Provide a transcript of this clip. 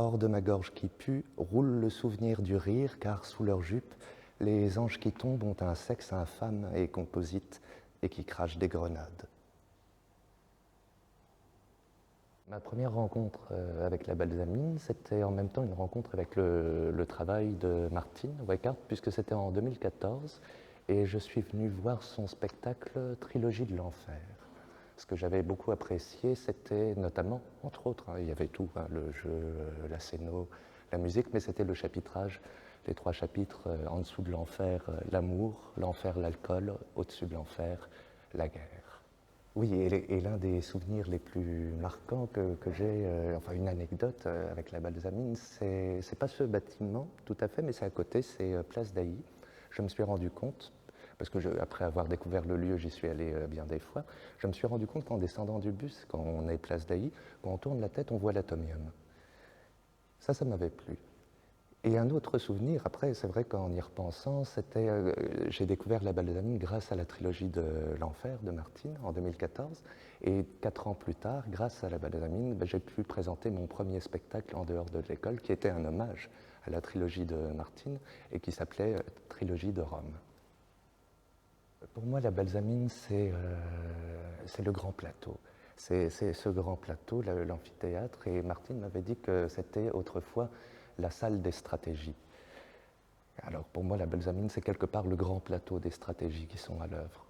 Hors de ma gorge qui pue, roule le souvenir du rire, car sous leur jupe, les anges qui tombent ont un sexe infâme et composite et qui crachent des grenades. Ma première rencontre avec la balsamine, c'était en même temps une rencontre avec le travail de Martine Weckart, puisque c'était en 2014, et je suis venu voir son spectacle Trilogie de l'enfer. Ce que j'avais beaucoup apprécié, c'était notamment, entre autres, il y avait tout, le jeu, la scéno, la musique, mais c'était le chapitrage, les 3 chapitres en dessous de l'enfer, l'amour, l'enfer, l'alcool, au-dessus de l'enfer, la guerre. Oui, et l'un des souvenirs les plus marquants que j'ai, enfin une anecdote avec la balsamine, c'est pas ce bâtiment tout à fait, mais c'est à côté, c'est Place d'Ailly. Je me suis rendu compte, parce que après avoir découvert le lieu, j'y suis allé bien des fois, je me suis rendu compte qu'en descendant du bus, quand on est Place d'Ailly, quand on tourne la tête, on voit l'Atomium. Ça m'avait plu. Et un autre souvenir, après, c'est vrai qu'en y repensant, c'était, j'ai découvert la balsamine grâce à la trilogie de l'enfer de Martine en 2014. Et 4 ans plus tard, grâce à la balsamine, j'ai pu présenter mon premier spectacle en dehors de l'école, qui était un hommage à la trilogie de Martine et qui s'appelait Trilogie de Rome. Pour moi, la balsamine, c'est le grand plateau. C'est ce grand plateau, l'amphithéâtre, et Martine m'avait dit que c'était autrefois la salle des stratégies. Alors pour moi, la balsamine, c'est quelque part le grand plateau des stratégies qui sont à l'œuvre.